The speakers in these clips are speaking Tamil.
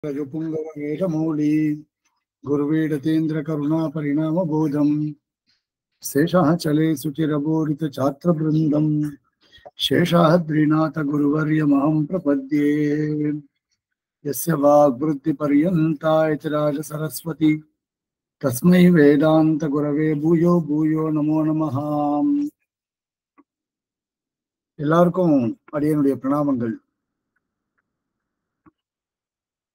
रजपुङ्गववेशमौली गुरुवेडतेन्द्रकरुणापरिणामबोधम् शेषः चले सुचिरबोरितछात्रवृन्दम् शेषाद्रिनाथगुरुवर्यमहं प्रपद्ये यस्य वाग्वृत्तिपर्यन्ता यतिराजसरस्वती तस्मै वेदान्तगुरवे भूयो भूयो नमो நமः. எல்லாருக்கும் அடியனுடைய பிரணாமங்கள்.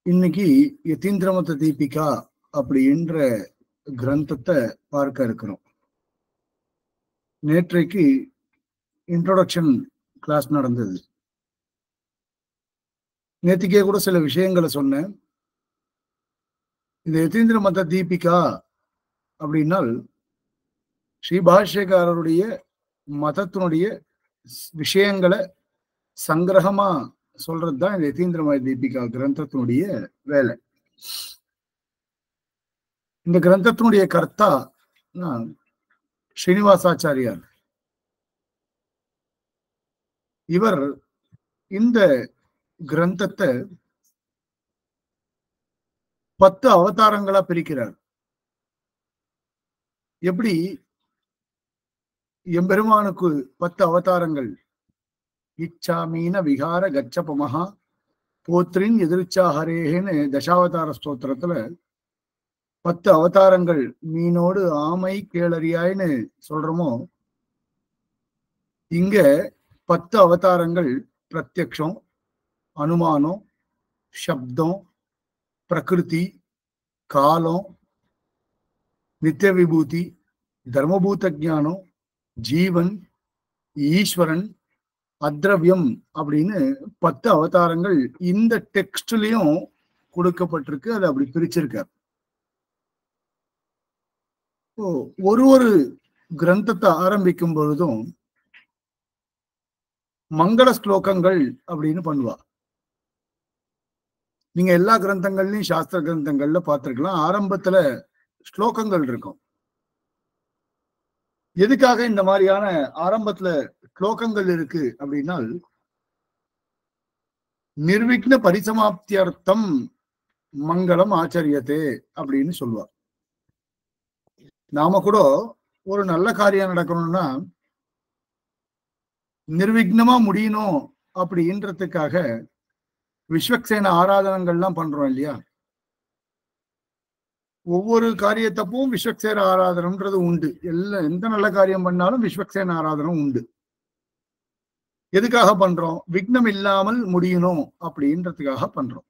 இன்னைக்கு யதீந்திரமத தீபிகா அப்படின்ற கிரந்தத்தை பார்க்க இருக்கிறோம். நேற்றைக்கு இன்ட்ரோடக்ஷன் கிளாஸ் நடந்தது. நேற்றுக்கே கூட சில விஷயங்களை சொன்னேன். இந்த யதீந்திரமத தீபிகா அப்படின்னால் ஸ்ரீபாஷ்யக்காரருடைய மதத்தினுடைய விஷயங்களை சங்கிரகமா சொல்றதுதான் இந்த யதீந்திரமத தீபிகா கிரந்தத்தினுடைய வேலை. இந்த கிரந்தத்தினுடைய கர்த்தா ஸ்ரீனிவாசாச்சாரியார். இவர் இந்த கிரந்தத்தை 10 அவதாரங்களா பிரிக்கிறார். எப்படி எம்பெருமானுக்கு 10 அவதாரங்கள், இச்சா மீன விகார கச்சபமஹா போத்ரின் எதிர்ச்சாஹரேன்னு தசாவதார ஸ்தோத்திரத்துல 10 அவதாரங்கள் மீனோடு ஆமை கேளரியாய்னு சொல்றோமோ, இங்க 10 அவதாரங்கள் பிரத்யக்ஷம், அனுமானம், சப்தம், பிரகிருதி, காலம், நித்திய விபூதி, தர்மபூத ஞானம், ஜீவன், ஈஸ்வரன், அத்ரவியம் அப்படின்னு 10 அவதாரங்கள் இந்த டெக்ஸ்ட்லயும் கொடுக்கப்பட்டிருக்கு. அது அப்படி பிரிச்சிருக்கார். ஒரு கிரந்தத்தை ஆரம்பிக்கும் பொழுதும் மங்கள ஸ்லோகங்கள் அப்படின்னு பண்ணுவா. நீங்க எல்லா கிரந்தங்கள்லயும் சாஸ்திர கிரந்தங்கள்ல பார்த்திருக்கலாம், ஆரம்பத்துல ஸ்லோகங்கள் இருக்கும். எதுக்காக இந்த மாதிரியான ஆரம்பத்துல ஸ்லோகங்கள் இருக்கு அப்படின்னா, நிர்விக்ன பரிசமாப்தியர்த்தம் மங்களம் ஆச்சரியத்தே அப்படின்னு சொல்லுவார். நாம கூட ஒரு நல்ல காரியம் நடக்கணும்னா நிர்விக்னமா முடியணும் அப்படின்றதுக்காக விஸ்வக்சேன ஆராதனங்கள்லாம் பண்றோம் இல்லையா? ஒவ்வொரு காரியத்தப்பும் விஸ்வக்சேன ஆராதனம்ன்றது உண்டு. எந்த நல்ல காரியம் பண்ணாலும் விஸ்வக்சேன ஆராதனம் உண்டு. எதுக்காக பண்றோம்? விக்னம் இல்லாமல் முடியணும் அப்படின்றதுக்காக பண்றோம்.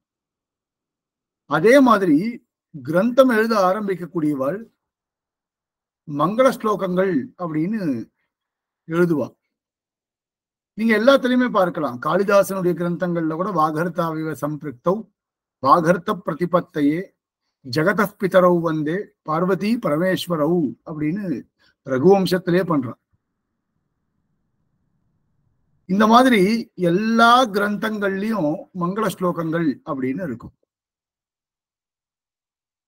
அதே மாதிரி கிரந்தம் எழுத ஆரம்பிக்கக்கூடியவள் மங்கள ஸ்லோகங்கள் அப்படின்னு எழுதுவா. நீங்க எல்லாத்துலயுமே பார்க்கலாம். காளிதாசனுடைய கிரந்தங்கள்ல கூட வாகர்த்தாவிவ சம்பிருக்தௌ வாகர்த்த பிரதிபத்தையே ஜெகத பிதரவு வந்தே பார்வதி பரமேஸ்வரவு அப்படின்னு ரகுவம்சத்திலே பண்றான். இந்த மாதிரி எல்லா கிரந்தங்கள்லயும் மங்கள ஸ்லோகங்கள் அப்படின்னு இருக்கும்.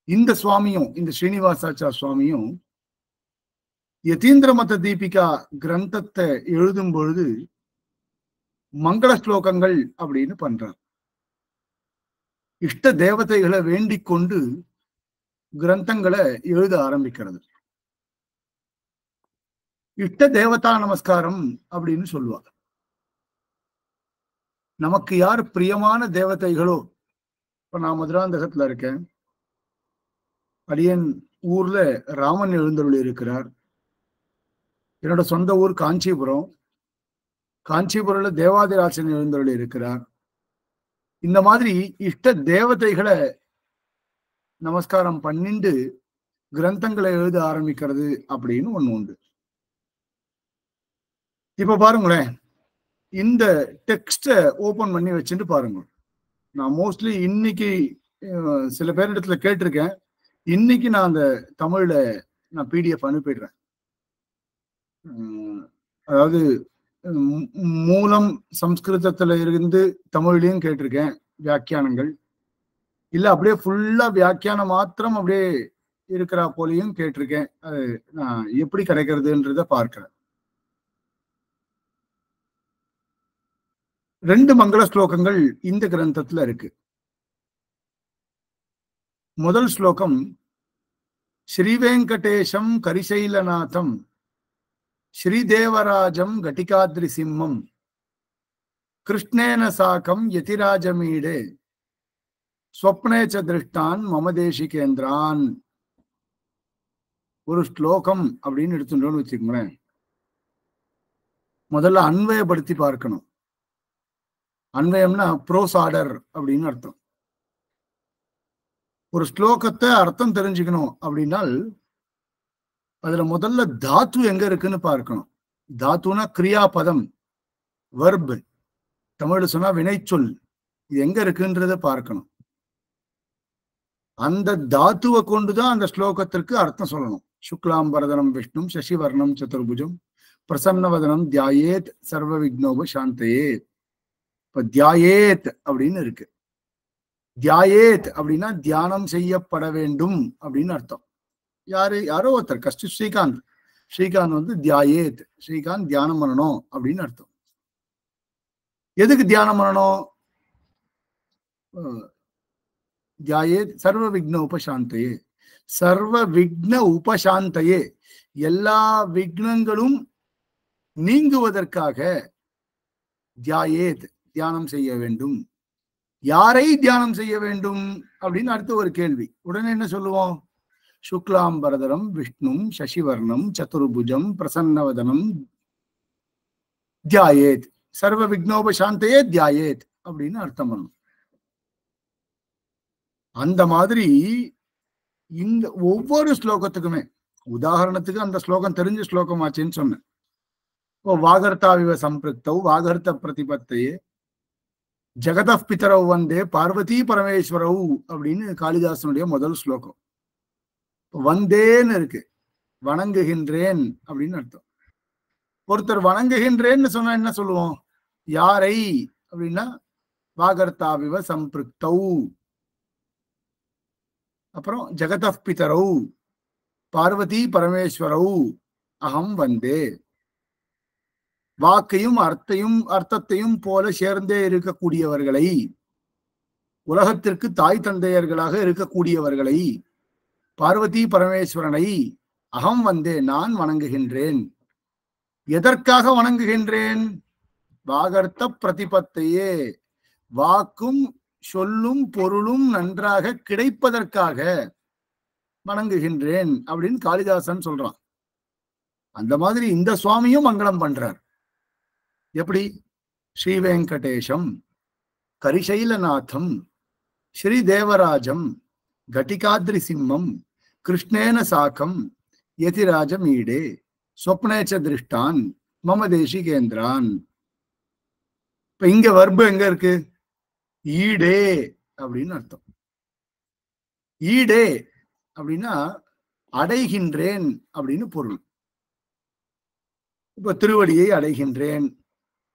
இந்த சுவாமியும், இந்த ஸ்ரீனிவாசாச்சார் சுவாமியும் யதீந்திரமத தீபிகா கிரந்தத்தை எழுதும் பொழுது மங்கள ஸ்லோகங்கள் அப்படின்னு பண்றார். இஷ்ட தேவதைகளை வேண்டிக் கொண்டு கிரந்தங்களை எழுத ஆரம்பிக்கிறது. இஷ்ட தேவதா நமஸ்காரம் அப்படின்னு சொல்லுவார். நமக்கு யார் பிரியமான தேவதைகளோ, இப்ப நான் மதுராந்தகத்துல இருக்கேன், அடியன் ஊர்ல ராமன் எழுந்தருளி இருக்கிறார். என்னோட சொந்த ஊர் காஞ்சிபுரம். காஞ்சிபுரம்ல தேவாதிராஜன் எழுந்தருளி இருக்கிறார். இந்த மாதிரி இஷ்ட தேவதைகளை நமஸ்காரம் பண்ணிண்டு கிரந்தங்களை எழுத ஆரம்பிக்கிறது அப்படின்னு ஒண்ணு உண்டு. இப்ப பாருங்களேன், இந்த டெக்ஸ்ட ஓபன் பண்ணி வச்சுட்டு பாருங்க. நான் மோஸ்ட்லி இன்னைக்கு சில பேரிடத்துல கேட்டிருக்கேன். இன்னைக்கு நான் அந்த தமிழ்ல நான் PDF அனுப்பிடுறேன். அதாவது மூலம் சம்ஸ்கிருதத்துல இருந்து தமிழ்லயும் கேட்டிருக்கேன் வியாக்கியானங்கள். இல்ல அப்படியே ஃபுல்லா வியாக்கியானம் மாத்திரம் அப்படியே இருக்கிறா போலையும் கேட்டிருக்கேன். அது நான் எப்படி கிடைக்கிறதுன்றத பார்க்கிறேன். 2 மங்கள ஸ்லோகங்கள் இந்த கிரந்தத்துல இருக்கு. முதல் ஸ்லோகம் ஸ்ரீவேங்கடேஷம் கரிசைலநாதம் ஸ்ரீதேவராஜம் கட்டிகாத்ரி சிம்மம் கிருஷ்ணேன சாக்கம் யதிராஜமீடே ஸ்வப்னேச்ச திருஷ்டான் மமதேசிகேந்திரான். ஒரு ஸ்லோகம் அப்படின்னு எடுத்துட்டோம்னு வச்சுக்கோங்களேன், முதல்ல அன்வயப்படுத்தி பார்க்கணும். அன்வயம்னா ப்ரோஸ் ஆர்டர் அப்படின்னு அர்த்தம். ஒரு ஸ்லோகத்தை அர்த்தம் தெரிஞ்சுக்கணும் அப்படின்னால் அதுல முதல்ல தாத்து எங்க இருக்குன்னு பார்க்கணும். தாத்துனா கிரியாபதம், வர்ப், தமிழ் சொன்னா வினைச்சொல், இது எங்க இருக்குன்றத பார்க்கணும். அந்த தாத்துவை கொண்டுதான் அந்த ஸ்லோகத்திற்கு அர்த்தம் சொல்லணும். சுக்லாம்பரதனம் விஷ்ணும் சசிவர்ணம் சதுர்புஜம் பிரசன்னவதனம் தியாயேத் சர்வ விக்னோப சாந்தையே. இப்ப தியாயேத் அப்படின்னு இருக்கு. தியாயேத் அப்படின்னா தியானம் செய்யப்பட வேண்டும் அப்படின்னு அர்த்தம். யாரோ ஒருத்தர் ஸ்ரீகாந்த் வந்து தியாயேத், ஸ்ரீகாந்த் தியானம் பண்ணணும் அப்படின்னு அர்த்தம். எதுக்கு தியானம் பண்ணணும்? தியாயேத் சர்வ விக்ன உபசாந்தையே. சர்வ விக்ன உபசாந்தையே, எல்லா விக்னங்களும் நீங்குவதற்காக தியாயேத் தியானம் செய்ய வேண்டும். யாரை தியானம் செய்ய வேண்டும் அப்படின்னு அடுத்த ஒரு கேள்வி. உடனே என்ன சொல்லுவோம்? சுக்லாம்பரதரம் விஷ்ணும் சசிவர்ணம் சதுர்புஜம் பிரசன்னவதனம் தியாயேத் சர்வ விக்னோபசாந்தையே தியாயேத் அப்படின்னு அர்த்தம் பண்ணும். அந்த மாதிரி இந்த ஒவ்வொரு ஸ்லோகத்துக்குமே, உதாரணத்துக்கு அந்த ஸ்லோகம் தெரிஞ்ச ஸ்லோகம் ஆச்சுன்னு சொன்னேன். இப்போ வாகர்த்தாவிவ சம்பிருக்தவ் வாகர்த்த பிரதிபத்தையே ஜெகத பிதரவ் வந்தே பார்வதி பரமேஸ்வரவ் அப்படின்னு காளிதாசனுடைய முதல் ஸ்லோகம். வந்தேன்னு இருக்கு, வணங்குகின்றேன் அப்படின்னு அர்த்தம். ஒருத்தர் வணங்குகின்றேன்னு சொன்னா என்ன சொல்லுவோம்? யாரை அப்படின்னா வாகர்த்தாவிவ சம்பிருக்தவ், அப்புறம் ஜெகத பிதரவ் பார்வதி பரமேஸ்வரவ் அகம் வந்தே. வாக்கையும் அர்த்தத்தையும் போல சேர்ந்தே இருக்கக்கூடியவர்களை, உலகத்திற்கு தாய் தந்தையர்களாக இருக்கக்கூடியவர்களை, பார்வதி பரமேஸ்வரனை அகம் வந்தே நான் வணங்குகின்றேன். எதற்காக வணங்குகின்றேன்? வாகர்த்த பிரதிபத்தையே, வாக்கும் சொல்லும் பொருளும் நன்றாக கிடைப்பதற்காக வணங்குகின்றேன் அப்படின்னு காளிதாசன் சொல்றான். அந்த மாதிரி இந்த சுவாமியும் மங்களம் பண்றார். எப்படி? ஸ்ரீவேங்கடேஷம் கரிசைலநாதம் ஸ்ரீதேவராஜம் கட்டிகாத்ரி சிம்மம் கிருஷ்ணேன சாக்கம் யதிராஜம் ஈடே ஸ்வப்னேச்ச திருஷ்டான் மம தேசிகேந்திரான். இப்ப இங்க வர்பு எங்க இருக்கு? ஈடே அப்படின்னு அர்த்தம். ஈடே அப்படின்னா அடைகின்றேன் அப்படின்னு பொருள். இப்ப திருவடியை அடைகின்றேன்,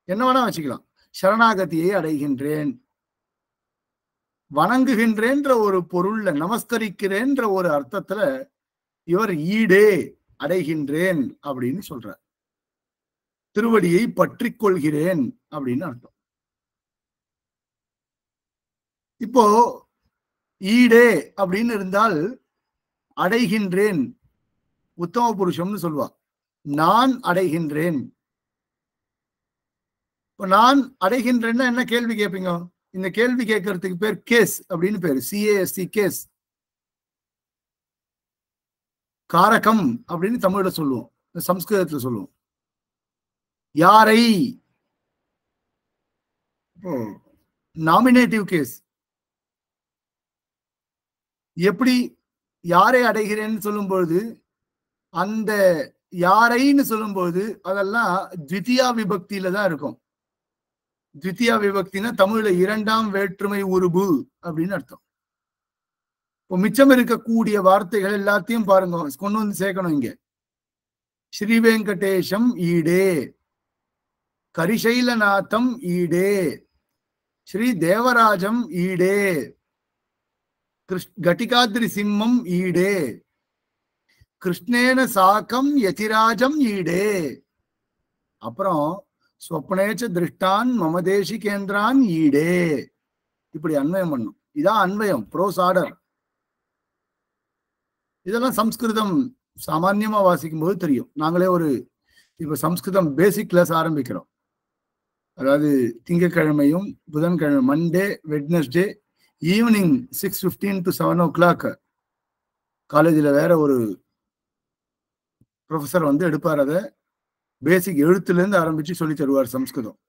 என்ன வேணா வச்சுக்கலாம். சரணாகதியை அடைகின்றேன், வணங்குகின்றேன்ற ஒரு பொருள்ல, நமஸ்கரிக்கிறேன்ற ஒரு அர்த்தத்துல இவர் ஈடே அடைகின்றேன் அப்படின்னு சொல்றார். திருவடியை பற்றி கொள்கிறேன் அப்படின்னு அர்த்தம். இப்போ ஈடே அப்படின்னு இருந்தால் அடைகின்றேன் உத்தம புருஷம்னு சொல்லுவா. நான் அடைகின்றேன். இப்போ நான் அடைகின்றேன்னா என்ன கேள்வி கேட்பீங்க? இந்த கேள்வி கேட்கறதுக்கு பேர் கேஸ் அப்படின்னு பேரு. CASE case. காரகம் அப்படின்னு தமிழ்ல சொல்லுவோம், சம்ஸ்கிருதத்துல சொல்லுவோம். யாரை? Nominative case. எப்படி யாரை அடைகிறேன்னு சொல்லும் பொழுது, அந்த யாரைன்னு சொல்லும்போது அதெல்லாம் த்விதியா விபக்தியில தான் இருக்கும். த்விதியா விபக்தினா தமிழ்ல இரண்டாம் வேற்றுமை உருபு அப்படின்னு அர்த்தம். இப்போ மிச்சம் இருக்கக்கூடிய வார்த்தைகள் எல்லாத்தையும் பாருங்க, கொண்டு வந்து சேர்க்கணும். இங்க ஸ்ரீவேங்கடேஷம் ஈடே, கரிசைலநாதம் ஈடே, ஸ்ரீ தேவராஜம் ஈடே, கட்டிகாத்ரி சிம்மம் ஈடே, கிருஷ்ணேன சாக்கம் யதிராஜம் ஈடே, அப்புறம் ஸ்வப்னேச்ச திருஷ்டான் மமதேசிகேந்திரான் ஈடே. இப்படி அன்வயம் பண்ணும். இதான் அன்வயம், ப்ரோஸ் ஆர்டர். இதெல்லாம் சம்ஸ்கிருதம் சாமான்யமா வாசிக்கும் போது தெரியும். நாங்களே இப்ப சம்ஸ்கிருதம் பேசிக் கிளாஸ் ஆரம்பிக்கிறோம். அதாவது திங்கட்கிழமையும் புதன்கிழமை, Monday, Wednesday evening 6:15 to 7 o'clock காலேஜில் வேற ஒரு ப்ரொஃபஸர் எடுப்பார். அதை பேசிக் எழுத்துலேருந்து ஆரம்பிச்சு சொல்லி தருவார். சம்ஸ்கிருதம்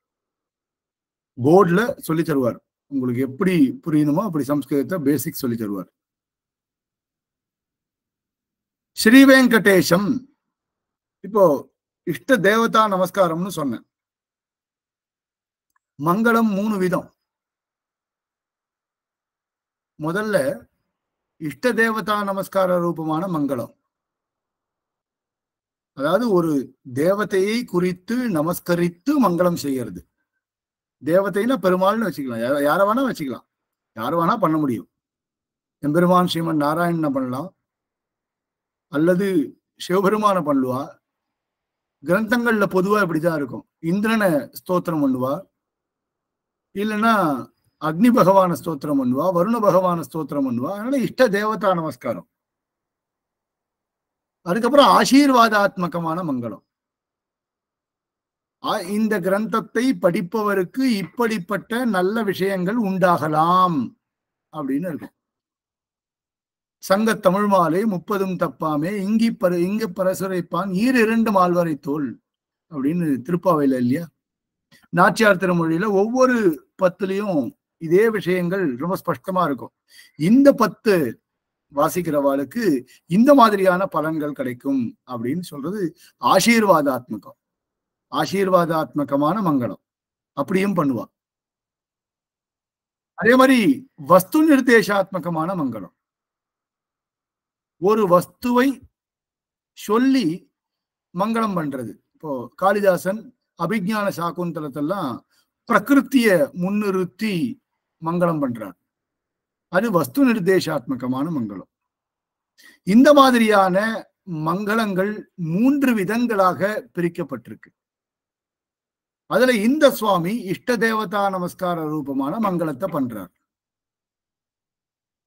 போர்டில் சொல்லி தருவார். உங்களுக்கு எப்படி புரியணுமோ அப்படி சம்ஸ்கிருதத்தை பேசிக் சொல்லி தருவார். ஸ்ரீ வெங்கடேஷம். இப்போ இஷ்ட தேவதா நமஸ்காரம்னு சொன்னேன். மங்களம் 3 விதம். முதல்ல இஷ்ட தேவதா நமஸ்கார ரூபமான மங்களம். அதாவது ஒரு தேவதையை குறித்து நமஸ்கரித்து மங்களம் செய்யறது. தேவதைன்னா பெருமாள்னு வச்சுக்கலாம், யார வேணா வச்சுக்கலாம், யார் வேணா பண்ண முடியும். எம்பெருமான் ஸ்ரீமன் நாராயணனை பண்ணலாம், அல்லது சிவபெருமான பண்ணுவா. கிரந்தங்கள்ல பொதுவா இப்படிதான் இருக்கும். இந்திரனை ஸ்தோத்திரம் பண்ணுவா, இல்லைன்னா அக்னி பகவான ஸ்தோத்திரம் பண்ணுவா, வருண பகவான ஸ்தோத்திரம் பண்ணுவா. அதனால இஷ்ட தேவதா நமஸ்காரம். அதுக்கப்புறம் ஆசீர்வாதாத்மகமான மங்களம். இந்த கிரந்தத்தை படிப்பவருக்கு இப்படிப்பட்ட நல்ல விஷயங்கள் உண்டாகலாம் அப்படின்னு இருக்கும். சங்க தமிழ் மாலை 30 தப்பாமே இங்கு பரசுரைப்பான் 2 மால்வரை தோல் அப்படின்னு திருப்பாவையில இல்லையா? நாச்சியார் திருமொழியில ஒவ்வொரு 10லயும் இதே விஷயங்கள் ரொம்ப ஸ்பஷ்டமா இருக்கும். இந்த 10 வாசிக்கிறவாளுக்கு இந்த மாதிரியான பலன்கள் கிடைக்கும் அப்படின்னு சொல்றது ஆசீர்வாதாத்மகம். ஆசீர்வாதாத்மகமான மங்களம் அப்படியும் பண்ணுவா. அதே மாதிரி வஸ்து நிர்தேசாத்மகமான மங்களம். ஒரு வஸ்துவை சொல்லி மங்களம் பண்றது. இப்போ காளிதாசன் அபிஞான சாகுந்தலத்தெல்லாம் பிரகிருத்திய முன்னிறுத்தி மங்களம் பண்றார். அது வஸ்து நிர்தேசாத்மகமான மங்களம். இந்த மாதிரியான மங்களங்கள் 3 விதங்களாக பிரிக்கப்பட்டிருக்கு. அதுல இந்த சுவாமி இஷ்ட தேவதா நமஸ்கார ரூபமான மங்களத்தை பண்றார்.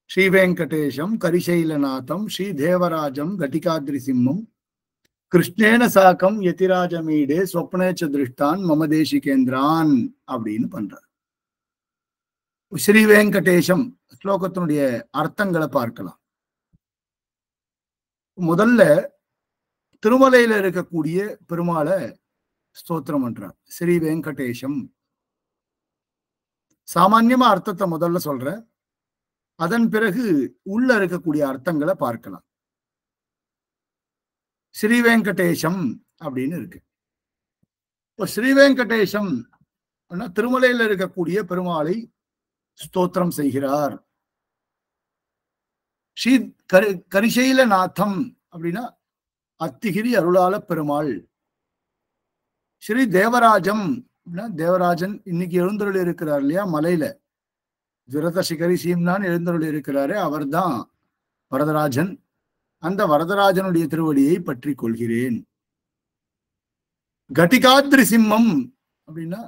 ஸ்ரீ வெங்கடேஷம் கரிசைலநாதம் ஸ்ரீ தேவராஜம் கட்டிகாத்ரி சிம்மம் கிருஷ்ணேன சாக்கம் யதிராஜமீடே சொப்னேச்ச திருஷ்டான் மமதேசிகேந்திரான் அப்படின்னு பண்றார். ஸ்ரீ வெங்கடேஷம் ஸ்லோகத்தினுடைய அர்த்தங்களை பார்க்கலாம். முதல்ல திருமலையில இருக்கக்கூடிய பெருமாளை ஸ்தோத்திரம் பண்றார். ஸ்ரீ வெங்கடேஷம். சாமான்யமா அர்த்தத்தை முதல்ல சொல்றேன், அதன் பிறகு உள்ள இருக்கக்கூடிய அர்த்தங்களை பார்க்கலாம். ஸ்ரீ வெங்கடேஷம் அப்படின்னு இருக்கு. இப்போ ஸ்ரீ வெங்கடேஷம் திருமலையில இருக்கக்கூடிய பெருமாளை ஸ்தோத்திரம் செய்கிறார். ஸ்ரீ கரிசைலநாதம் அப்படின்னா அத்திகிரி அருளாள பெருமாள். ஸ்ரீ தேவராஜம் அப்படின்னா தேவராஜன் இன்னைக்கு எழுந்தருள் இருக்கிறார் இல்லையா மலையில, விரத சிகரி சீம்னான் எழுந்தருள் இருக்கிறாரு, அவர்தான் வரதராஜன். அந்த வரதராஜனுடைய திருவடியை பற்றி கொள்கிறேன். கட்டிகாத்ரி சிம்மம் அப்படின்னா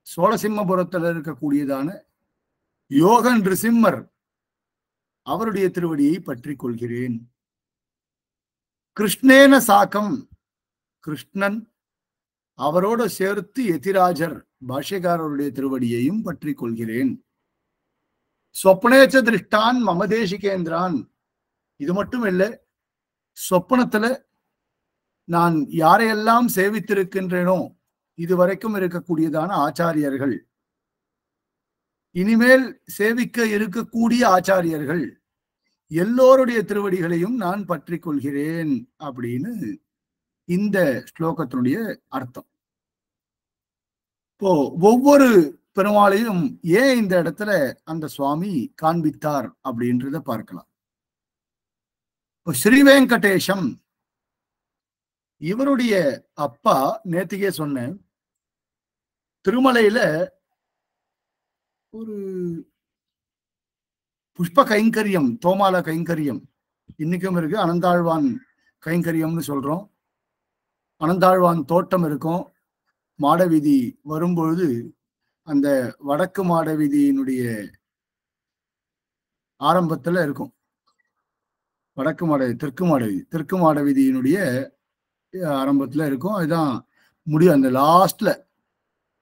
சோழசிம்மபுரத்தில் இருக்கக்கூடியதான யோக நிருசிம்மர், அவருடைய திருவடியை பற்றி கொள்கிறேன். கிருஷ்ணேன சாக்கம், கிருஷ்ணன் அவரோடு சேர்த்து யதிராஜர் பாஷ்யக்காரருடைய திருவடியையும் பற்றி கொள்கிறேன். சொப்னேச்ச திருஷ்டான் மமதேசிகேந்திரான். இது மட்டும் இல்லை, சொப்பனத்துல நான் யாரையெல்லாம் சேவித்திருக்கின்றேனோ இதுவரைக்கும் இருக்கக்கூடியதான ஆச்சாரியர்கள், இனிமேல் சேவிக்க இருக்கக்கூடிய ஆச்சாரியர்கள் எல்லோருடைய திருவடிகளையும் நான் பற்றி கொள்கிறேன் அப்படின்னு இந்த ஸ்லோகத்தினுடைய அர்த்தம். இப்போ ஒவ்வொரு பெருமாளையும் ஏன் இந்த இடத்துல அந்த சுவாமி காண்பித்தார் அப்படின்றத பார்க்கலாம். இப்போ ஸ்ரீ வெங்கடேஷம் இவருடைய அப்பா, நேத்திகே சொன்னேன், திருமலையில ஒரு புஷ்ப கைங்கரியம், தோமால கைங்கரியம் இன்னைக்கும் இருக்கு. அனந்தாழ்வான் கைங்கரியம்னு சொல்றோம். அனந்தாழ்வான் தோட்டம் இருக்கும். மாடவீதி வரும்பொழுது அந்த வடக்கு மாடவீதியினுடைய ஆரம்பத்துல இருக்கும். வடக்கு மாடவி, தெற்கு மாடவி, தெற்கு மாட வீதியினுடைய ஆரம்பத்துல இருக்கும். அதுதான் முடியும். அந்த லாஸ்ட்ல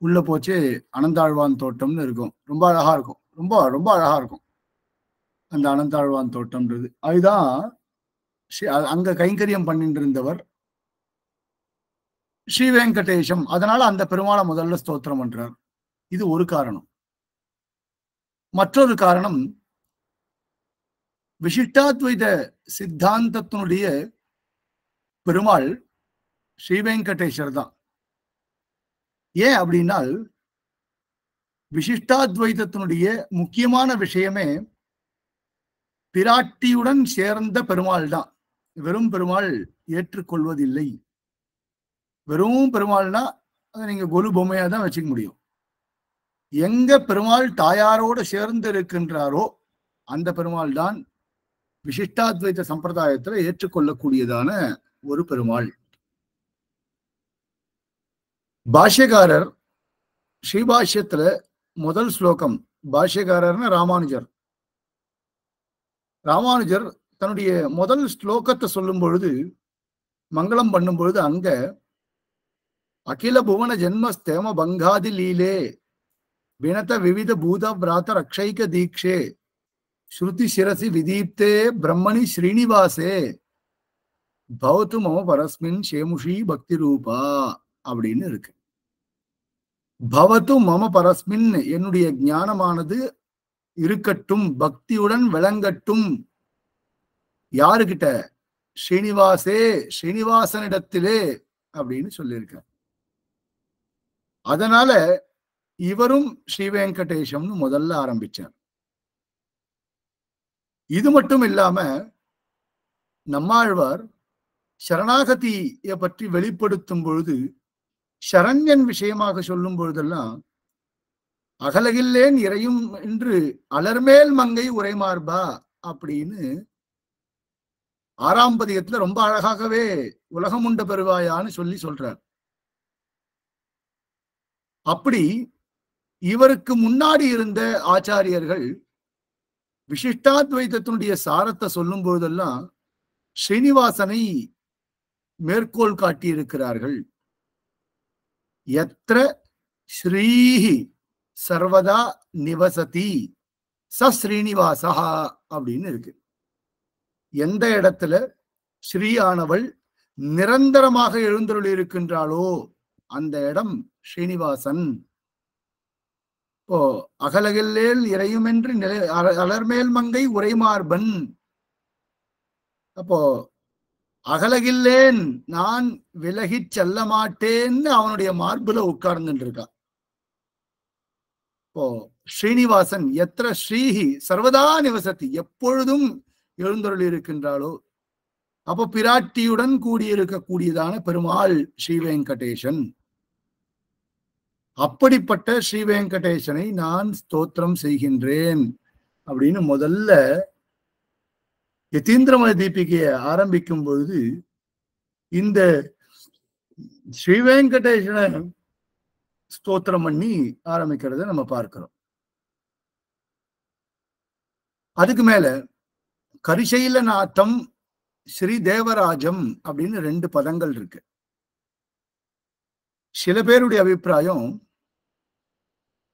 உள்ள போச்சு அனந்தாழ்வான் தோட்டம்னு இருக்கும். ரொம்ப அழகா இருக்கும். ரொம்ப ரொம்ப அழகா இருக்கும் அந்த அனந்தாழ்வான் தோட்டம்ன்றது. அதுதான் அங்க கைங்கரியம் பண்ணிட்டு இருந்தவர் ஸ்ரீ வெங்கடேஷம். அதனால அந்த பெருமாளை முதல்ல ஸ்தோத்திரம் பண்றார். இது ஒரு காரணம். மற்றொரு காரணம், விசிஷ்டாத்வைத சித்தாந்தத்தினுடைய பெருமாள் ஸ்ரீ வெங்கடேஸ்வர் தான். ஏன் அப்படின்னால், விசிஷ்டாத்வைதத்தினுடைய முக்கியமான விஷயமே பிராட்டியுடன் சேர்ந்த பெருமாள் தான். வெறும் பெருமாள் ஏற்றுக்கொள்வதில்லை. வெறும் பெருமாள்னா அதை நீங்க கொலு பொம்மையா தான் வச்சுக்க முடியும். எங்க பெருமாள் தாயாரோடு சேர்ந்து இருக்கின்றாரோ அந்த பெருமாள் தான் விசிஷ்டாத்வைத சம்பிரதாயத்துல ஏற்றுக்கொள்ளக்கூடியதான ஒரு பெருமாள். பாஷ்யக்காரர் ஸ்ரீபாஷ்யத்துல முதல் ஸ்லோகம், பாஷ்யக்காரர்னு ராமானுஜர். ராமானுஜர் தன்னுடைய முதல் ஸ்லோகத்தை சொல்லும் பொழுது, மங்களம் பண்ணும் பொழுது, அங்க அகில புவன ஜென்மஸ்தேம பங்காதி லீலே வினத விவித பூத பிராத ரக்ஷைக தீக்ஷே ஸ்ருதி சிரசி விதீப்தே பிரம்மணி ஸ்ரீனிவாசே பவத்து மம பரஸ்மின் சேமுஷி பக்தி ரூபா அப்படின்னு இருக்கு. பவத்து மம பரஸ்மின், என்னுடைய ஞானமானது இருக்கட்டும், பக்தியுடன் விளங்கட்டும். யாருகிட்ட? ஸ்ரீனிவாசே, ஸ்ரீனிவாசனிடத்திலே அப்படின்னு சொல்லியிருக்க. அதனால இவரும் ஸ்ரீ வெங்கடேஷம்னு முதல்ல ஆரம்பிச்சார். இது மட்டும் இல்லாம நம்மாழ்வார் சரணாகதியை பற்றி வெளிப்படுத்தும் பொழுது, சரண்யன் விஷயமாக சொல்லும் பொழுதெல்லாம், அகலகில்லேன் இறையும் என்று அலர்மேல் மங்கை உரைமார்பா அப்படின்னு 6ஆம் பதிகத்துல ரொம்ப அழகாகவே உலகம் உண்ட பெருவாயான்னு சொல்றார். அப்படி இவருக்கு முன்னாடி இருந்த ஆச்சாரியர்கள் விசிஷ்டாத்வைதத்தினுடைய சாரத்தை சொல்லும் பொழுதெல்லாம் ஸ்ரீனிவாசனை மேற்கோள் காட்டியிருக்கிறார்கள். எத்திர ஸ்ரீஹி சர்வதா நிவசதி ச ஸ்ரீனிவாசா அப்படின்னு இருக்கு. எந்த இடத்துல ஸ்ரீயானவள் நிரந்தரமாக எழுந்தருளி இருக்கின்றாளோ அந்த இடம் ஸ்ரீனிவாசன். இப்போ அகலகில்லேல் இறையுமென்று அலர்மேல் மங்கை உரைமார்பன். அப்போ அகலகில்லேன், நான் விலகிச் செல்ல மாட்டேன்னு அவனுடைய மார்புல உட்கார்ந்துட்டு இருக்கா. இப்போ ஸ்ரீனிவாசன் எத்திர ஸ்ரீஹி சர்வதா நிவசதி, எப்பொழுதும் எழுந்தருளி இருக்கின்றாளோ அப்போ பிராட்டியுடன் கூடியிருக்கக்கூடியதான பெருமாள் ஸ்ரீ வெங்கடேசன். அப்படிப்பட்ட ஸ்ரீ வெங்கடேசனை நான் ஸ்தோத்திரம் செய்கின்றேன் அப்படின்னு முதல்ல யதீந்திரமய தீபிகையை ஆரம்பிக்கும் பொழுது இந்த ஸ்ரீ வெங்கடேசனை ஸ்தோத்திரம் பண்ணி ஆரம்பிக்கிறத நம்ம பார்க்கிறோம். அதுக்கு மேல கரிசைலநாதம் ஸ்ரீ தேவராஜம் அப்படின்னு 2 பதங்கள் இருக்கு. சில பேருடைய அபிப்பிராயம்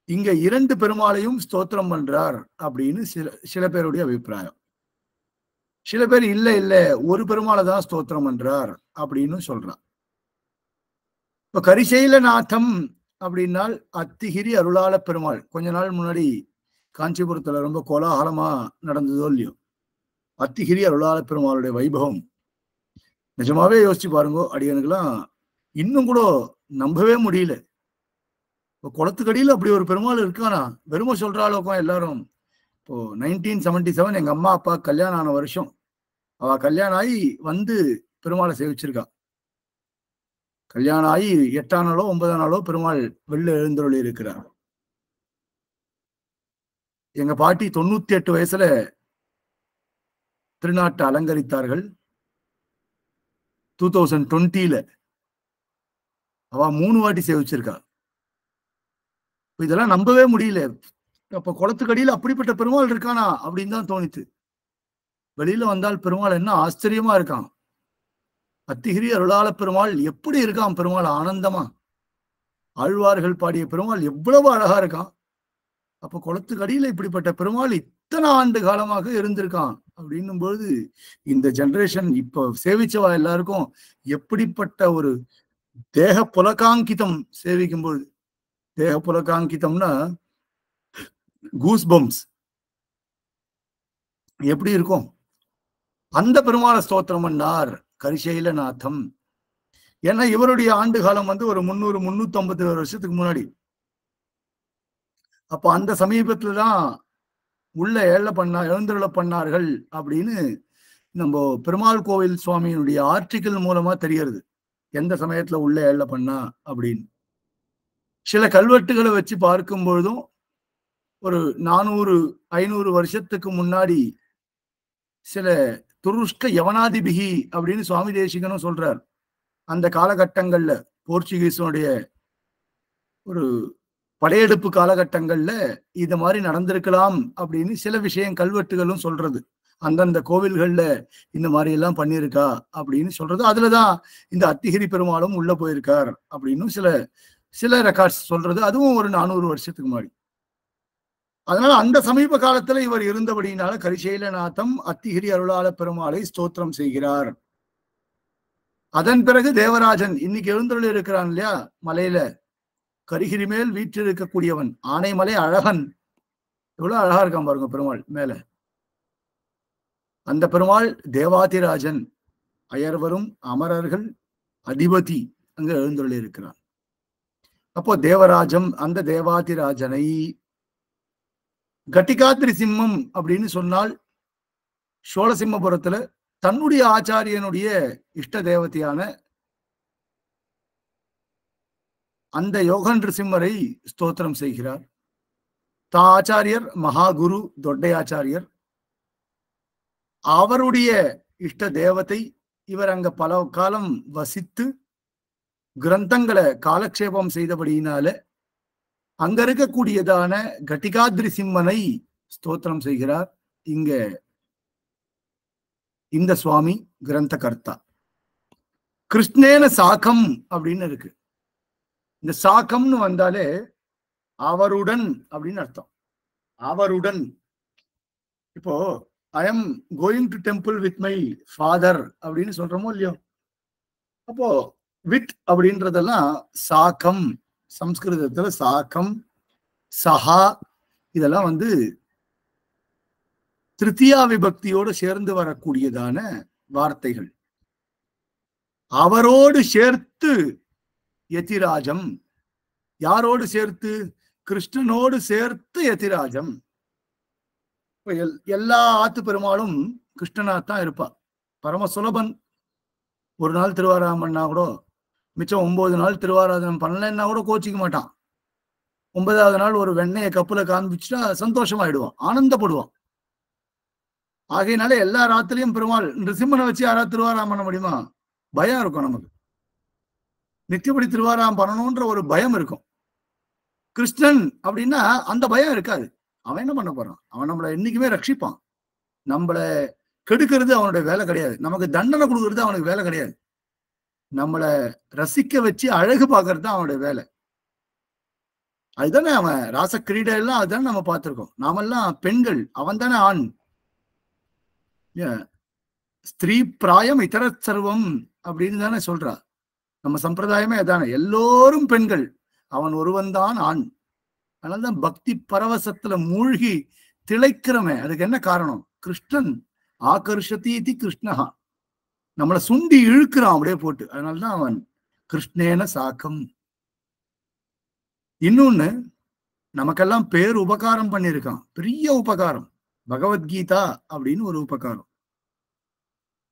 இங்க 2 பெருமாளையும் ஸ்தோத்திரம் பண்றார் அப்படின்னு சில பேருடைய அபிப்பிராயம். சில பேர் இல்ல இல்ல ஒரு பெருமாளை தான் ஸ்தோத்திரம் பண்றார் அப்படின்னு சொல்றார். இப்ப கரிசைலநாதம் அப்படின்னால் அத்திகிரி அருளாள பெருமாள். கொஞ்ச நாள் முன்னாடி காஞ்சிபுரத்துல ரொம்ப கோலாகலமா நடந்ததோ இல்லையோ, அத்திகிரி அருளாள பெருமாளுடைய வைபவம் நிஜமாவே யோசிச்சு பாருங்க. அடியனுக்கெல்லாம் இன்னும் கூட நம்பவே முடியல. இப்போ குளத்துக்கடியில் அப்படி ஒரு பெருமாள் இருக்கானா? வெறுமை சொல்ற அளவுக்கும் எல்லாரும். இப்போ 1977 எங்க அம்மா அப்பா கல்யாணம் ஆன வருஷம். அவ கல்யாணம் ஆகி வந்து பெருமாளை சேவிச்சிருக்கா. கல்யாணம் ஆகி 8ஆம் நாளோ 9ஆம் நாளோ பெருமாள் வெளில எழுந்தருளி இருக்கிறார். எங்க பாட்டி 98 வயசுல திருநாட்டை அலங்கரித்தார்கள். 2020 அவ 3 வாட்டி சேவிச்சிருக்கா. இதெல்லாம் நம்பவே முடியல. அப்ப குளத்துக்கடியில் அப்படிப்பட்ட பெருமாள் இருக்கானா அப்படின்னு தான் தோணித்து. வெளியில வந்தால் பெருமாள் என்ன ஆச்சரியமா இருக்கான். அத்திகிரி அருளாள பெருமாள் எப்படி இருக்கான் பெருமாள் ஆனந்தமா. ஆழ்வார்கள் பாடிய பெருமாள் எவ்வளவு அழகா இருக்கான். அப்ப குளத்துக்கு அடியில இப்படிப்பட்ட பெருமாள் இத்தனை ஆண்டு காலமாக இருந்திருக்கான் அப்படின்னும் பொழுது இந்த ஜெனரேஷன் இப்ப சேவிச்சவா எல்லாருக்கும் எப்படிப்பட்ட ஒரு தேக புலகாங்கிதம் சேவிக்கும் பொழுது. தேக புலகாங்கிதம்னா கூஸ் பம்ப்ஸ் எப்படி இருக்கும். அந்த பெருமாளை ஸ்தோத்திரம் பண்ணார் கரிசைலநாதம். ஏன்னா இவருடைய ஆண்டு காலம் வந்து ஒரு 300-350 வருஷத்துக்கு முன்னாடி. அப்ப அந்த சமீபத்துலதான் உள்ள எழுந்தருள பண்ணார்கள் அப்படின்னு நம்ம பெருமாள் கோவில் சுவாமியினுடைய ஆர்டிகிள் மூலமா தெரிகிறது எந்த சமயத்துல உள்ள ஏழ பண்ணா அப்படின்னு. சில கல்வெட்டுகளை வச்சு பார்க்கும் பொழுதும் ஒரு 400-500 வருஷத்துக்கு முன்னாடி சில துருஷ்க யவனாதிபிகி அப்படின்னு சுவாமி தேசிகனும் சொல்றார். அந்த காலகட்டங்கள்ல போர்ச்சுகீஸனுடைய ஒரு படையெடுப்பு காலகட்டங்கள்ல இது மாதிரி நடந்திருக்கலாம் அப்படின்னு சில விஷயம் கல்வெட்டுகளும் சொல்றது. அந்தந்த கோவில்கள்ல இந்த மாதிரி எல்லாம் பண்ணியிருக்கா அப்படின்னு சொல்றது. அதுலதான் இந்த அத்திகிரி பெருமாளும் உள்ள போயிருக்கார் அப்படின்னு சில ரெக்கார்ட்ஸ் சொல்றது. அதுவும் ஒரு 400 வருஷத்துக்கு முன்னாடி. அதனால அந்த சமீப காலத்துல இவர் இருந்தபடினால கரிசைலநாதம் அத்திகிரி அருளாள பெருமாளை ஸ்தோத்திரம் செய்கிறார். அதன் பிறகு தேவராஜன் இன்னைக்கு எழுந்தருளி இருக்கிறான் இல்லையா மலையில, கரிகிரி மேல் வீற்றிருக்கக்கூடியவன் ஆனைமலை அழகன். எவ்வளவு அழகா இருக்கான் பாருங்க பெருமாள் மேல. அந்த பெருமாள் தேவாதிராஜன், அயர்வரும் அமரர்கள் அதிபதி அங்க எழுந்தருளி இருக்கிறான். அப்போ தேவராஜம் அந்த தேவாதிராஜனை கட்டிகாத்ரி சிம்மம் அப்படின்னு சொன்னால் சோழசிம்மபுரத்துல தன்னுடைய ஆச்சாரியனுடைய இஷ்ட தேவதையான அந்த யோகன் சிம்மரை ஸ்தோத்திரம் செய்கிறார். ஆச்சாரியர் மகாகுரு தொட்டையாச்சாரியர், அவருடைய இஷ்ட தேவதை. இவர் அங்க பல காலம் வசித்து கிரந்தங்களை காலக்ஷேபம் செய்தபடியினால அங்க இருக்கக்கூடியதான கட்டிகாத்ரி சிம்மனை ஸ்தோத்திரம் செய்கிறார். இங்க இந்த சுவாமி கிரந்த கர்த்தா. கிருஷ்ணேன சாக்கம் அப்படின்னு இருக்கு. இந்த சாக்கம்னு வந்தாலே அவருடன் அப்படின்னு அர்த்தம். அவருடன். இப்போ I am going to temple with my father அப்படின்னு சொல்றோமோ இல்லையோ. அப்போ வித் அப்படின்றதெல்லாம் சாக்கம். சம்ஸ்கிருதத்துல சாக்கம், சஹா இதெல்லாம் வந்து திருத்தியா விபக்தியோடு சேர்ந்து வரக்கூடியதான வார்த்தைகள். அவரோடு சேர்த்து யதிராஜம். யாரோடு சேர்த்து? கிருஷ்ணனோடு சேர்த்து யதிராஜம். எல்லா ஆத்து பெருமாளும் கிருஷ்ணனாத்தான் இருப்பா. பரம சுலபன். ஒரு நாள் திருவாராதனம் பண்ணா கூட மிச்சம் 9 நாள் திருவாராதனம் பண்ணலன்னா கூட கோச்சிக்க மாட்டான். 9வது நாள் ஒரு வெண்ணைய கப்புல காண்பிச்சுட்டா சந்தோஷமாயிடுவான், ஆனந்தப்படுவான். ஆகையினால எல்லா ராத்திரியும் பெருமாள் நிருசிம்மனை வச்சு யாராவது திருவாராம் பண்ண முடியுமா? பயம் இருக்கும் நமக்கு. நித்தியப்படி திருவாராம் பண்ணணும்ன்ற ஒரு பயம் இருக்கும். கிருஷ்ணன் அப்படின்னா அந்த பயம் இருக்காது. அவன் என்ன பண்ண போறான்? அவன் நம்மளை என்னைக்குமே ரட்சிப்பான். நம்மளை கெடுக்கிறது அவனுடைய வேலை கிடையாது. நமக்கு தண்டனை கொடுக்கறது அவனுக்கு வேலை கிடையாது. நம்மளை ரசிக்க வச்சு அழகு பார்க்கறது தான் அவனுடைய வேலை. அதுதானே அவன் ராச கிரீடை எல்லாம் அதுதானே நம்ம பார்த்திருக்கோம். நாமெல்லாம் பெண்கள், அவன் தானே ஆண். ஸ்திரீ பிராயம் இதர சர்வம் அப்படின்னு தானே சொல்றா. நம்ம சம்பிரதாயமே அதானே. எல்லோரும் பெண்கள், அவன் ஒருவன் தான் ஆண். அதனால்தான் பக்தி பரவசத்துல மூழ்கி திளைக்கிறவன். அதுக்கு என்ன காரணம்? கிருஷ்ணன் ஆகர்ஷதி கிருஷ்ணஹா. நம்மளை சுண்டி இழுக்கிறான் அப்படியே போட்டு. அதனால்தான் அவன் கிருஷ்ணேன சாக்கம். இன்னொன்னு, நமக்கெல்லாம் பேர் உபகாரம் பண்ணியிருக்கான். பெரிய உபகாரம். பகவத்கீதா அப்படின்னு ஒரு உபகாரம்.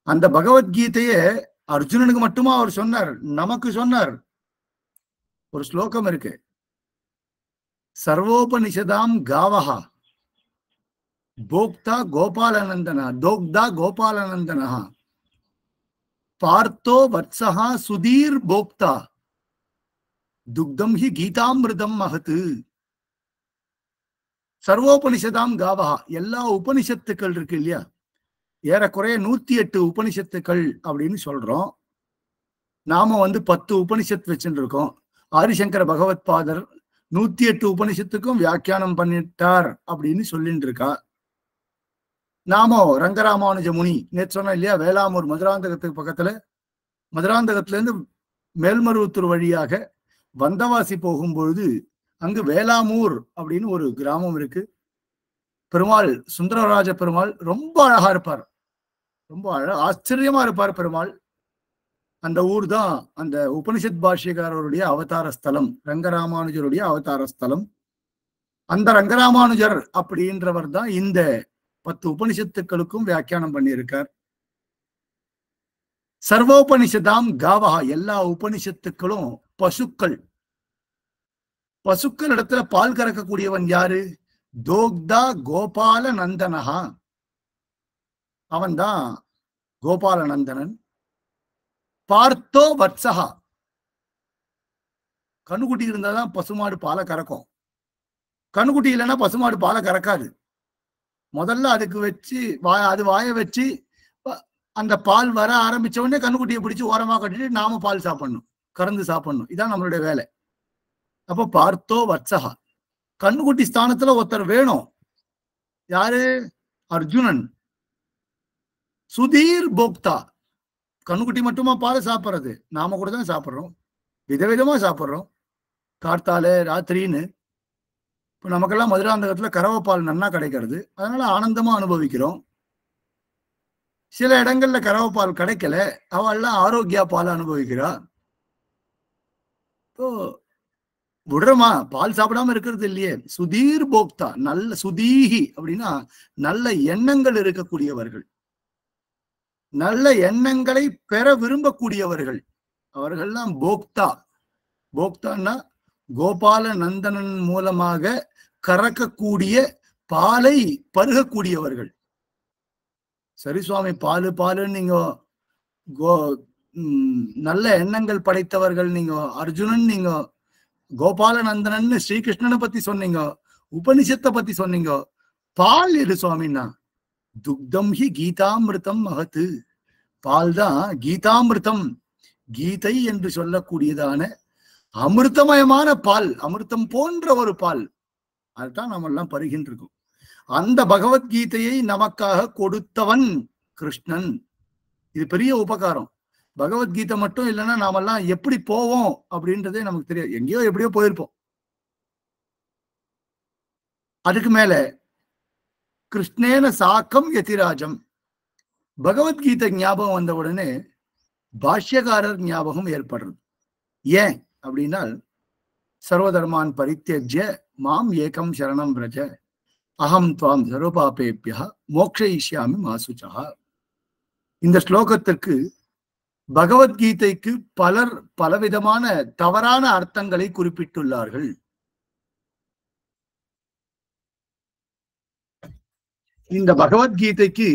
அந்த பகவத்கீதைய அர்ஜுனனுக்கு மட்டுமா அவர் சொன்னார்? நமக்கு சொன்னார். ஒரு ஸ்லோகம் இருக்கு. சர்வோபனிஷதாம் காவஹா போக்தா கோபாலநந்தனா தோக்தா கோபாலநந்தனா பார்த்தோ வத்சஹா சுதீர் போக்தா துக்தம் ஹி கீதாமிருதம் மகத்து. சர்வோபனிஷதாம் காவஹா. எல்லா உபனிஷத்துக்கள் இருக்கு இல்லையா, ஏறக்குறைய 108 உபனிஷத்துக்கள் அப்படின்னு சொல்றோம். நாம 10 உபனிஷத் வச்சுட்டு இருக்கோம். ஆதிசங்கர பகவத் பாதர் 108 உபனிஷத்துக்கும் வியாக்கியானம் பண்ணிட்டார் அப்படின்னு சொல்லிட்டு இருக்கா. நாம ரங்கராமானுஜ முனி நேற்று சொன்னோம் இல்லையா, வேளாமூர் மதுராந்தகத்துக்கு பக்கத்துல, மதுராந்தகத்துல இருந்து மேல்மருவத்தூர் வழியாக வந்தவாசி போகும்பொழுது அங்கு வேளாமூர் அப்படின்னு ஒரு கிராமம் இருக்கு. பெருமாள் சுந்தரராஜ பெருமாள் ரொம்ப அழகா இருப்பார், ரொம்ப ஆச்சரியமா இருப்பார் பெருமாள். அந்த ஊர் தான் அந்த உபனிஷத் பாஷ்யக்காரருடைய அவதார ஸ்தலம், ரங்கராமானுஜருடைய அவதார ஸ்தலம். அந்த ரங்கராமானுஜர் அப்படின்றவர் தான் இந்த 10 உபனிஷத்துக்களுக்கும் வியாக்கியானம் பண்ணியிருக்கார். சர்வோபனிஷதாம் காவஹா, எல்லா உபனிஷத்துக்களும் பசுக்கள். பசுக்கள் இடத்துல பால் கறக்கக்கூடியவன் யாரு? தோக்தா கோபால நந்தனஹா, அவன் தான் கோபால நந்தனன். பார்த்தோ வத்சகா, கண்ணுக்குட்டி இருந்தாதான் பசுமாடு பாலை கறக்கும். கண்ணுக்குட்டி இல்லைன்னா பசுமாடு பாலை கறக்காது. முதல்ல அதுக்கு வச்சு அது வாய வச்சு அந்த பால் வர ஆரம்பிச்ச உடனே கண்ணுக்குட்டியை பிடிச்சி ஓரமா கட்டிட்டு நாம பால் சாப்பிடணும், கறந்து சாப்பிடணும். இதான் நம்மளுடைய வேலை. அப்போ பார்த்தோ வத்சகா, கண்ணுக்குட்டி ஸ்தானத்துல ஒருத்தர் வேணும். யாரு? அர்ஜுனன். சுதீர் போக்தா, கண்ணுக்குட்டி மட்டுமா பால் சாப்பிட்றது? நாம கூட தான் சாப்பிட்றோம், விதவிதமா சாப்பிட்றோம், கார்த்தால ராத்திரின்னு. இப்போ நமக்கெல்லாம் மதுராந்தகத்துல கறவைப்பால் நன்னா கிடைக்கிறது, அதனால ஆனந்தமா அனுபவிக்கிறோம். சில இடங்கள்ல கறவைப்பால் கிடைக்கல, அவெல்லாம் ஆரோக்கியா பால் அனுபவிக்கிறா. இப்போ விடுறோமா? பால் சாப்பிடாம இருக்கிறது இல்லையே. சுதீர் போக்தா, நல்ல சுதீகி அப்படின்னா நல்ல எண்ணங்கள் இருக்கக்கூடியவர்கள், நல்ல எண்ணங்களை பெற விரும்பக்கூடியவர்கள், அவர்கள்லாம் போக்தா. போக்தான்னா கோபால நந்தனன் மூலமாக கறக்கக்கூடிய பாலை பருகக்கூடியவர்கள். சரி சுவாமி, பாலு பாலுன்னு நீங்க நல்ல எண்ணங்கள் படைத்தவர்கள் நீங்க, அர்ஜுனன் நீங்க, கோபாலநந்தனன் ஸ்ரீகிருஷ்ணனை பத்தி சொன்னீங்க, உபனிஷத்தை பத்தி சொன்னீங்க, பால் எது சுவாமின்னா? துக்தம் ஹி கீதாமிருதம் மகத்து, பால் தான் கீதாமிருதம், கீதை என்று சொல்லக்கூடியதான அமிர்தமயமான பால், அமிர்தம் போன்ற ஒரு பால். அதுதான் நம்ம எல்லாம் பருகின்றிருக்கோம். அந்த பகவத்கீதையை நமக்காக கொடுத்தவன் கிருஷ்ணன். இது பெரிய உபகாரம். பகவத்கீதை மட்டும் இல்லைன்னா நாமெல்லாம் எப்படி போவோம் அப்படின்றதே நமக்கு தெரியாது, எங்கேயோ எப்படியோ போயிருப்போம். அதுக்கு மேல கிருஷ்ணேன சாக்கம் யதிராஜம், பகவத்கீதை ஞாபகம் வந்த உடனே பாஷ்யகாரர் ஞாபகம் ஏற்படுறது. ஏன் அப்படின்னா, சர்வதர்மான் பரித்யஜ்ய மாம் ஏகம் சரணம் பிரஜ அகம் துவாம் சர்வபாபேப்யா மோக்ஷயிஷ்யாமி மா சுச்சா. இந்த ஸ்லோகத்திற்கு பகவத்கீதைக்கு பலர் பலவிதமான தவறான அர்த்தங்களை குறிப்பிட்டுள்ளார்கள். இந்த பகவத்கீதைக்கு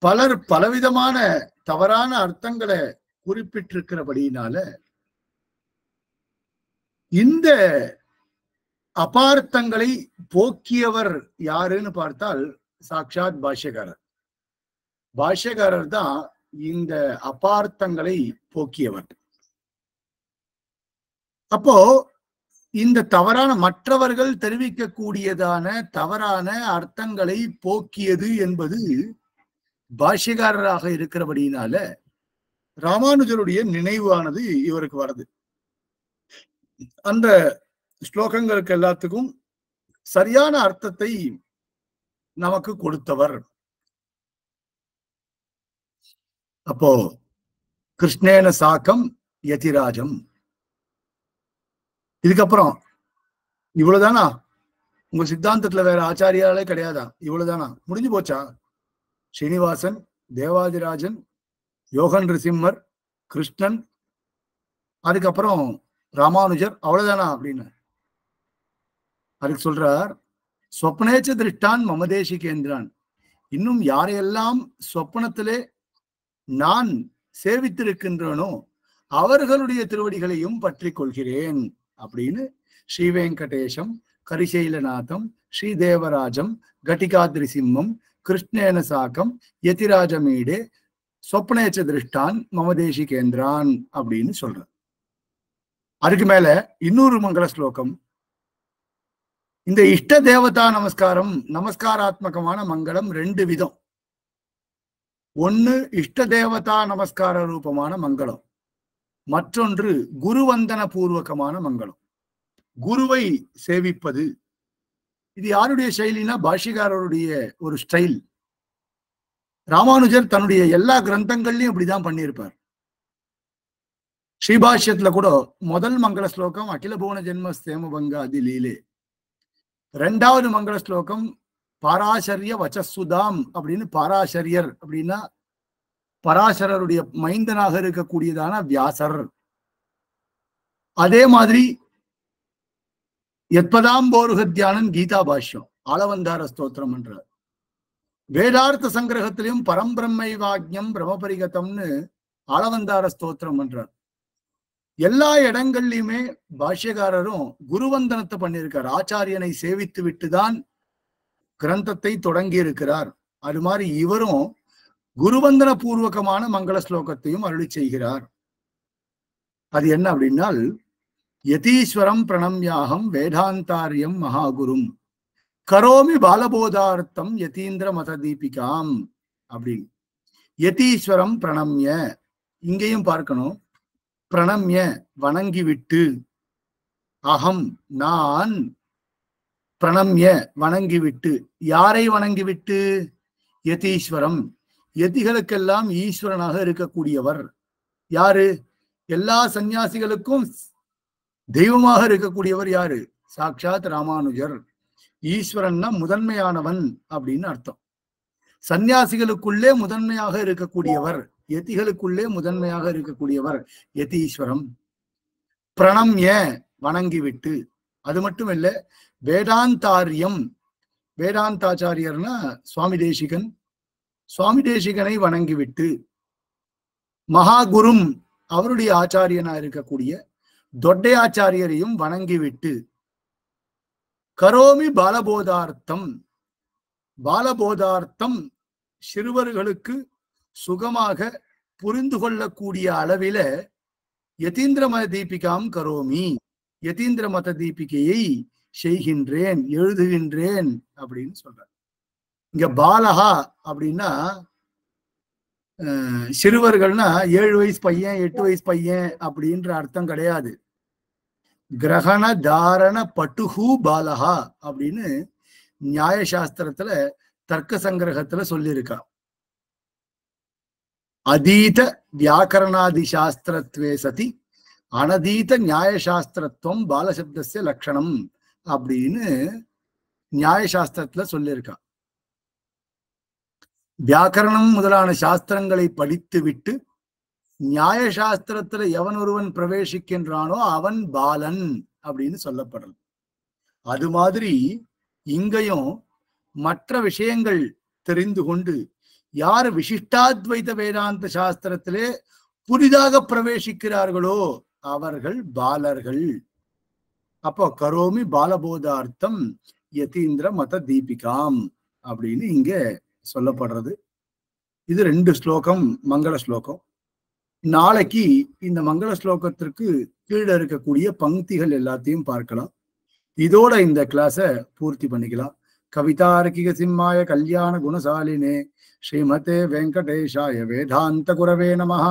பலர் பலவிதமான தவறான அர்த்தங்களை குறிப்பிட்டிருக்கிறபடியினால இந்த அபார்த்தங்களை போக்கியவர் யாருன்னு பார்த்தால் சாட்சாத் பாஷ்யகாரர். பாஷ்யகாரர் தான் இந்த அபார்த்தங்களை போக்கியவர். அப்போ இந்த தவறான மற்றவர்கள் தெரிவிக்கக்கூடியதான தவறான அர்த்தங்களை போக்கியது என்பது பாஷ்யகாரராக இருக்கிறபடியினால ராமானுஜருடைய நினைவானது இவருக்கு வருது. அந்த ஸ்லோகங்களுக்கு எல்லாத்துக்கும் சரியான அர்த்தத்தை நமக்கு கொடுத்தவர். அப்போ கிருஷ்ணேன சாக்கம் யதிராஜம், இதுக்கப்புறம் இவ்வளவுதானா? உங்க சித்தாந்தத்துல வேற ஆச்சாரியாலே கிடையாதா? இவ்வளவுதானா? முடிஞ்சு போச்சா? ஸ்ரீனிவாசன், தேவாதிராஜன், யோகன் ரிசிம்மர், கிருஷ்ணன், அதுக்கப்புறம் ராமானுஜர், அவ்வளவுதானா அப்படின்னு அதுக்கு சொல்றார், சொப்னேச்ச திருஷ்டான் மமதேசி கேந்திரான், இன்னும் யாரையெல்லாம் சொப்பனத்திலே நான் சேவித்திருக்கின்றனோ அவர்களுடைய திருவடிகளையும் பற்றி கொள்கிறேன் அப்படின்னு ஸ்ரீ வெங்கடேசம், கரிசைலநாதம், ஸ்ரீதேவராஜம், கட்டிகாத்ரி சிம்மம், கிருஷ்ணேன சாக்கம் யதிராஜமீடே சொப்னேச்ச திருஷ்டான் மமதேசி கேந்திரான் அப்படின்னு சொல்ற. அதுக்கு மேல இன்னொரு மங்கள ஸ்லோகம். இந்த இஷ்ட தேவதா நமஸ்காரம், நமஸ்காராத்மகமான மங்களம் ரெண்டு விதம். ஒன்னு இஷ்ட தேவதா நமஸ்கார ரூபமான மங்களம், மற்றொன்று குருவந்தன பூர்வகமான மங்களம். குருவை சேவிப்பது. இது யாருடைய செயலினா பாஷ்யக்காரருடைய ஒரு ஸ்டைல். ராமானுஜர் தன்னுடைய எல்லா கிரந்தங்கள்லயும் இப்படிதான் பண்ணியிருப்பார். ஸ்ரீபாஷ்யத்துல கூட முதல் மங்கள ஸ்லோகம் அகில புவன ஜென்ம ஸ்தேமபங்க அதிலீலே, ரெண்டாவது மங்கள ஸ்லோகம் பாராசரிய வச்சசுதாம் அப்படின்னு, பாராசரியர் அப்படின்னா பராசரருடைய மைந்தனாக இருக்கக்கூடியதான வியாசர். அதே மாதிரி எத்பதாம் போருகத்தியானன் கீதா பாஷ்யம் ஆளவந்தார ஸ்தோத்திரம் என்றார். வேதார்த்த சங்கிரகத்திலையும் பரம்பிரம்மை வாக்யம் பிரமபரிகதம்னு ஆளவந்தார ஸ்தோத்திரம் என்றார். எல்லா இடங்கள்லயுமே பாஷ்யக்காரரும் குருவந்தனத்தை பண்ணியிருக்கார். ஆச்சாரியனை சேவித்து விட்டுதான் கிரந்தத்தை தொடங்கி இருக்கிறார். அது மாதிரி இவரும் குருவந்தன பூர்வகமான மங்கள ஸ்லோகத்தையும் அருளி செய்கிறார். அது என்ன அப்படின்னால், யதீஸ்வரம் பிரணம்யாகம் வேதாந்தாரியம் மகாகுரும் கரோமி பாலபோதார்த்தம் யதீந்திர மத தீபிகாம் அப்படி. யதீஸ்வரம் பிரணம்ய, இங்கேயும் பார்க்கணும், பிரணம்ய வணங்கிவிட்டு, அகம் நான், பிரணம்ய வணங்கிவிட்டு. யாரை வணங்கிவிட்டு? யதீஸ்வரம், யதிகளுக்கெல்லாம் ஈஸ்வரனாக இருக்கக்கூடியவர். யாரு? எல்லா சந்நியாசிகளுக்கும் தெய்வமாக இருக்கக்கூடியவர் யாரு? சாட்சாத் ராமானுஜர். ஈஸ்வரன்னா முதன்மையானவன் அப்படின்னு அர்த்தம். சந்நியாசிகளுக்குள்ளே முதன்மையாக இருக்கக்கூடியவர், யதிகளுக்குள்ளே முதன்மையாக இருக்கக்கூடியவர் யதீஸ்வரம். பிரணம்ய வணங்கிவிட்டு. அது மட்டும் இல்ல, வேதாந்தாரியம், வேதாந்தாச்சாரியர்னா சுவாமி தேசிகன், சுவாமி தேசிகனை வணங்கிவிட்டு, மகாகுரும் அவருடைய ஆச்சாரியனா இருக்கக்கூடிய தொட்டையாச்சாரியரையும் வணங்கிவிட்டு, கரோமி பாலபோதார்த்தம், பாலபோதார்த்தம் சிறுவர்களுக்கு சுகமாக புரிந்து கொள்ளக்கூடிய அளவில யதீந்திர மத தீபிகாம் கரோமி, யதீந்திர மத தீபிகையை செய்கின்றேன், எழுதுகின்றேன் அப்படின்னு சொல்றார். இங்க பாலகா அப்படின்னா சிறுவர்கள்னா 7 வயசு பையன் 8 வயசு பையன் அப்படின்ற அர்த்தம் கிடையாது. கிரகண தாரண பட்டுஹு பாலகா அப்படின்னு நியாயசாஸ்திரத்துல தர்க்க சங்கிரகத்துல சொல்லியிருக்கா. அதீத வியாக்கரணாதி சாஸ்திரத்வே சதி அனதீத நியாயசாஸ்திரத்துவம் பாலசப்தஸ்ய லட்சணம் அப்படின்னு நியாயசாஸ்திரத்துல சொல்லியிருக்கா. வியாக்கரணம் முதலான சாஸ்திரங்களை படித்து விட்டு நியாயசாஸ்திரத்துல எவன் ஒருவன் பிரவேசிக்கின்றானோ அவன் பாலன் அப்படின்னு சொல்லப்படுறது. அது மாதிரி இங்கேயும் மற்ற விஷயங்கள் தெரிந்து கொண்டு யார் விசிஷ்டாத்வைத வேதாந்த சாஸ்திரத்திலே புதிதாக பிரவேசிக்கிறார்களோ அவர்கள் பாலர்கள். அப்போ கரோமி பாலபோதார்த்தம் யதீந்திர மத தீபிகாம் அப்படின்னு இங்க சொல்லப்படுறது. இது 2 ஸ்லோகம் மங்கள ஸ்லோகம். நாளைக்கு இந்த மங்கள ஸ்லோகத்திற்கு கீழே இருக்கக்கூடிய பங்கிகள் எல்லாத்தையும் பார்க்கலாம். இதோட இந்த கிளாஸை பூர்த்தி பண்ணிக்கலாம். கவிதார்க்கிக சிம்மாய கல்யாண குணசாலினே ஸ்ரீமதே வெங்கடேஷாய வேதாந்த குரவே நமஹ.